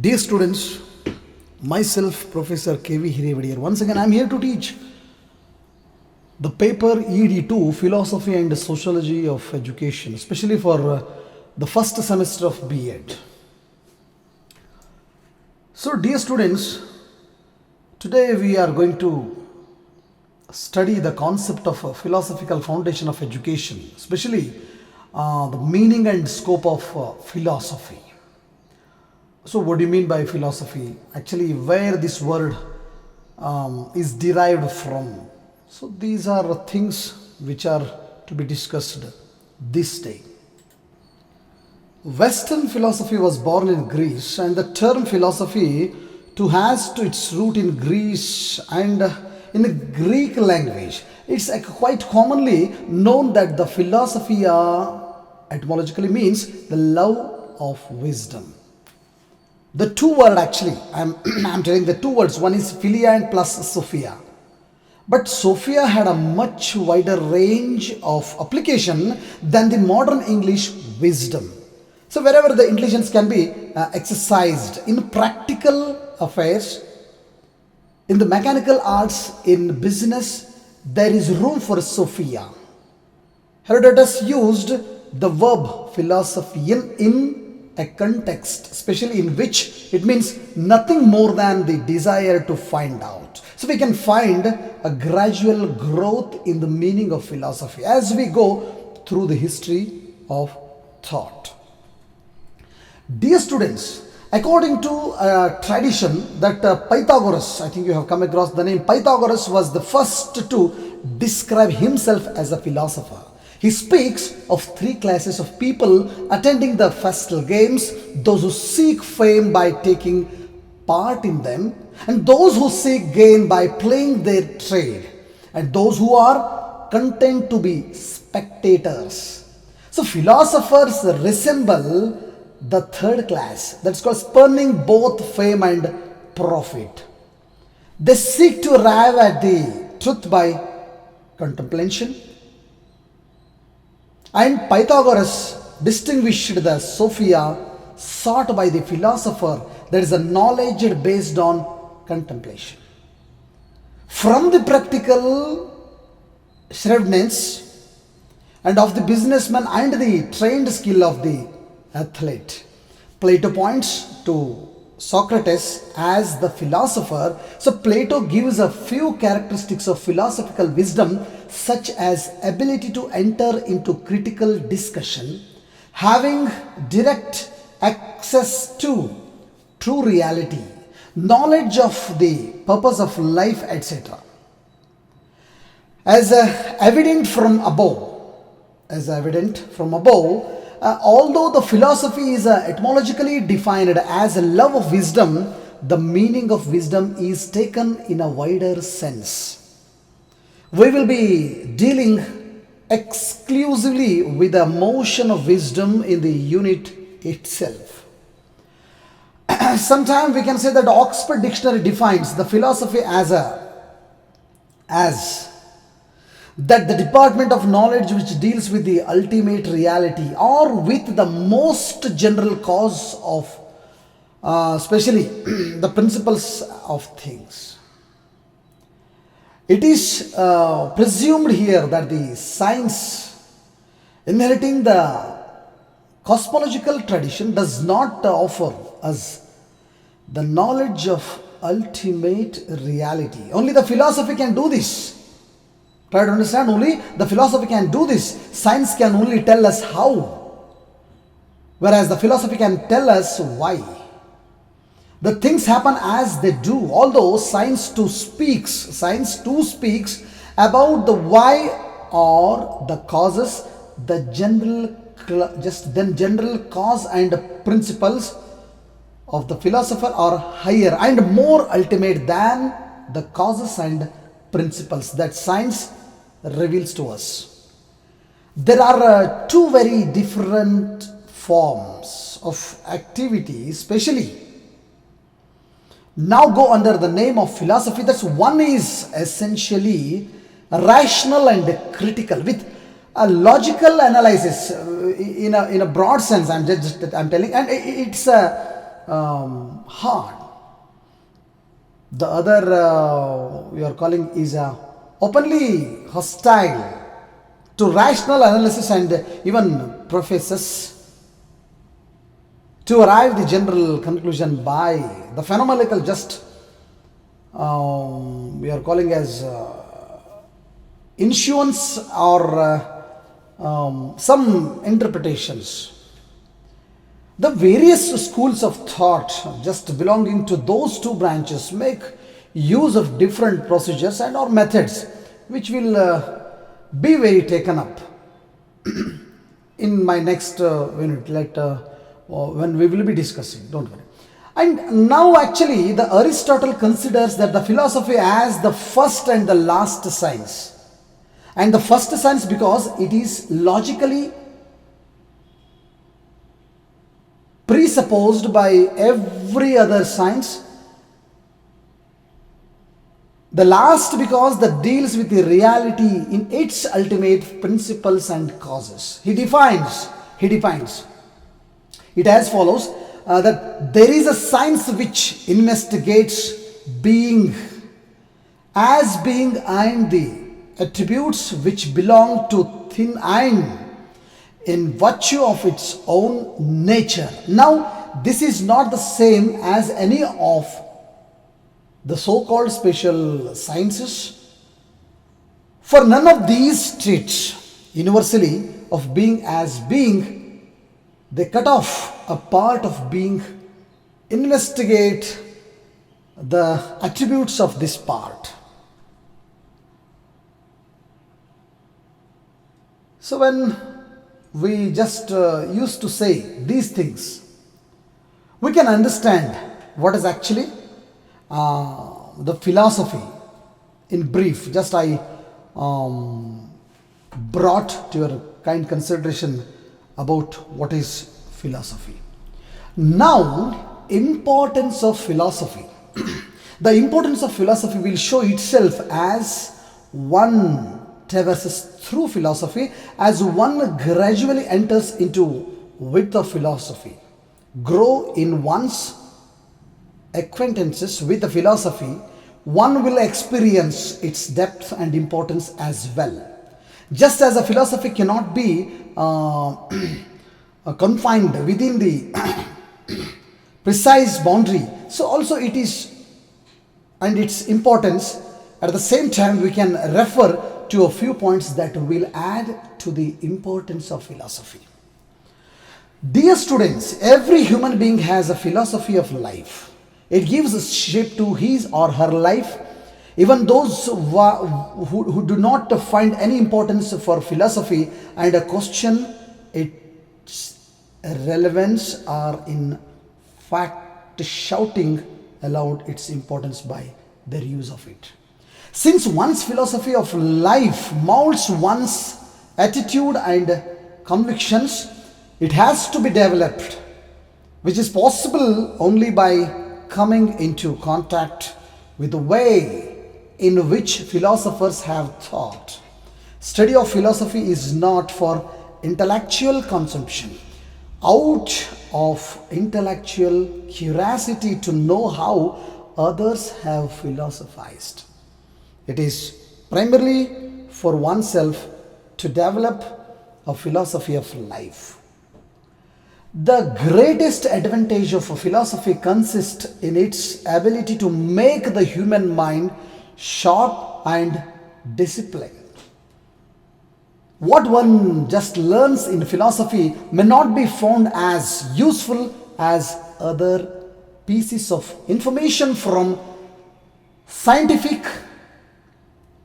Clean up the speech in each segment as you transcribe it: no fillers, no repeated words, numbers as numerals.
Dear students, myself Professor K.V. Hirevadi. Once again, I am here to teach the paper Ed-2 Philosophy and Sociology of Education, especially for the first semester of B.Ed. So, dear students, today we are going to study the concept of a philosophical foundation of education, especially the meaning and scope of philosophy. So, what do you mean by philosophy? Actually, where this word is derived from. So, these are things which are to be discussed this day. Western philosophy was born in Greece, and the term philosophy has to its root in Greece and in the Greek language. It's quite commonly known that the philosophia etymologically means the love of wisdom. The two words actually, I'm telling the two words, one is philia and plus sophia. But Sophia had a much wider range of application than the modern English wisdom. So wherever the intelligence can be exercised in practical affairs, in the mechanical arts, in business, there is room for Sophia. Herodotus used the verb philosophian in a context, especially in which it means nothing more than the desire to find out. So we can find a gradual growth in the meaning of philosophy as we go through the history of thought. Dear students, according to a tradition that Pythagoras, I think you have come across the name, Pythagoras was the first to describe himself as a philosopher. He speaks of three classes of people attending the festal games: those who seek fame by taking part in them, and those who seek gain by playing their trade, and those who are content to be spectators. So philosophers resemble the third class, that's called spurning both fame and profit. They seek to arrive at the truth by contemplation. And Pythagoras distinguished the Sophia sought by the philosopher, that is a knowledge based on contemplation, from the practical shrewdness and of the businessman and the trained skill of the athlete. Plato points to Socrates as the philosopher. So Plato gives a few characteristics of philosophical wisdom, such as ability to enter into critical discussion, having direct access to true reality, knowledge of the purpose of life, etc. As evident from above, although the philosophy is etymologically defined as a love of wisdom, the meaning of wisdom is taken in a wider sense. We will be dealing exclusively with the motion of wisdom in the unit itself. Sometimes we can say that Oxford Dictionary defines the philosophy as that the department of knowledge which deals with the ultimate reality or with the most general cause of especially the principles of things. It is presumed here that the science inheriting the cosmological tradition does not offer us the knowledge of ultimate reality. Only the philosophy can do this. Try to understand, only the philosophy can do this. Science can only tell us how, whereas the philosophy can tell us why. The things happen as they do, although science too speaks about the why or the causes, the general cause and principles of the philosopher are higher and more ultimate than the causes and principles that science reveals to us. There are two very different forms of activity, especially now go under the name of philosophy. That's one is essentially rational and critical with a logical analysis in a broad sense. I'm telling, and it's hard. The other we are calling is openly hostile to rational analysis and even professes to arrive the general conclusion by the phenomenal just we are calling as intuitions or some interpretations. The various schools of thought just belonging to those two branches make use of different procedures and or methods which will be very taken up in my next unit when we will be discussing, don't worry. And now actually the Aristotle considers that the philosophy as the first and the last science. And the first science because it is logically presupposed by every other science. The last because that deals with the reality in its ultimate principles and causes. He defines it as follows, that there is a science which investigates being as being and the attributes which belong to thin and in virtue of its own nature. Now, this is not the same as any of the so-called special sciences, for none of these treats universally of being as being. They cut off a part of being, investigate the attributes of this part. So when we just used to say these things, we can understand what is actually the philosophy in brief. Just I brought to your kind consideration about what is philosophy. Now, importance of philosophy. The importance of philosophy will show itself as one traverses through philosophy, as one gradually enters into width of philosophy, grow in one's acquaintances with the philosophy, one will experience its depth and importance as well. Just as a philosophy cannot be confined within the precise boundary, so also it is, and its importance at the same time we can refer to a few points that will add to the importance of philosophy. Dear students, every human being has a philosophy of life. It gives shape to his or her life. Even those who do not find any importance for philosophy and question its relevance are in fact shouting aloud its importance by their use of it. Since one's philosophy of life molds one's attitude and convictions, it has to be developed, which is possible only by coming into contact with the way in which philosophers have thought. Study of philosophy is not for intellectual consumption. Out of intellectual curiosity to know how others have philosophized. It is primarily for oneself to develop a philosophy of life. The greatest advantage of a philosophy consists in its ability to make the human mind sharp and disciplined. What one just learns in philosophy may not be found as useful as other pieces of information from scientific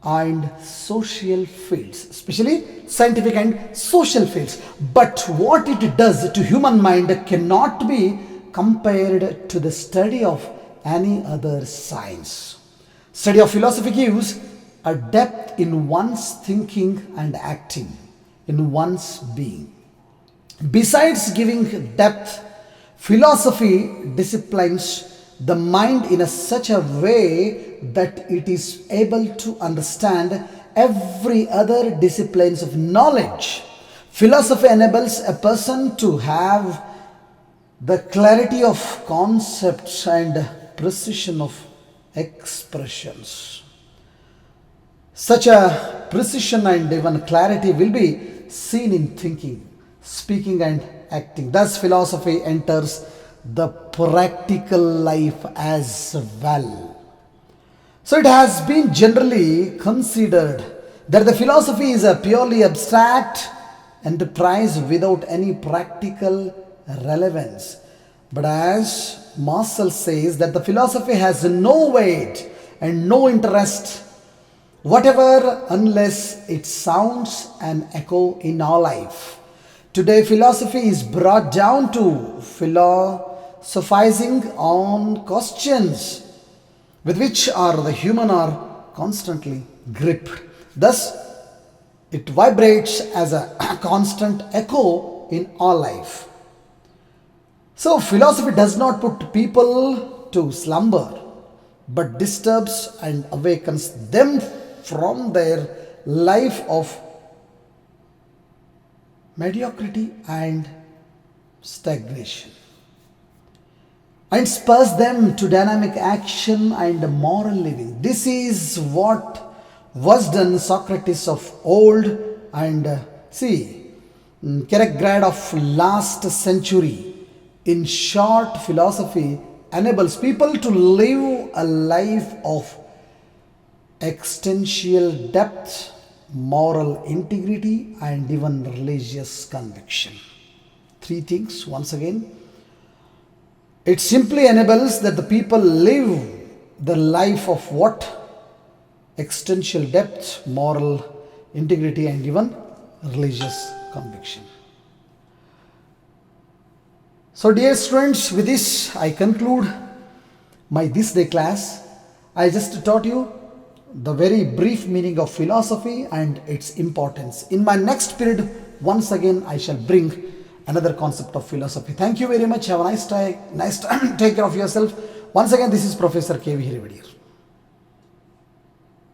and social fields, especially scientific and social fields. But what it does to human mind cannot be compared to the study of any other science. Study of philosophy gives a depth in one's thinking and acting, in one's being. Besides giving depth, philosophy disciplines the mind in such a way that it is able to understand every other disciplines of knowledge. Philosophy enables a person to have the clarity of concepts and precision of expressions. Such a precision and even clarity will be seen in thinking, speaking, and acting. Thus, philosophy enters the practical life as well. So, it has been generally considered that the philosophy is a purely abstract enterprise without any practical relevance. But as Marcel says, that the philosophy has no weight and no interest whatever unless it sounds an echo in our life. Today, philosophy is brought down to philosophizing on questions with which the human are constantly gripped. Thus, it vibrates as a constant echo in our life. So, philosophy does not put people to slumber, but disturbs and awakens them from their life of mediocrity and stagnation, and spurs them to dynamic action and moral living. This is what was done Socrates of old and Kierkegaard of last century. In short, philosophy enables people to live a life of existential depth, moral integrity, and even religious conviction. Three things once again. It simply enables that the people live the life of what? Existential depth, moral integrity, and even religious conviction. So, dear students, with this I conclude my this day class. I just taught you the very brief meaning of philosophy and its importance. In my next period, once again, I shall bring another concept of philosophy. Thank you very much. Have a nice time. Take care of yourself. Once again, this is Professor K.V. Hirivadi.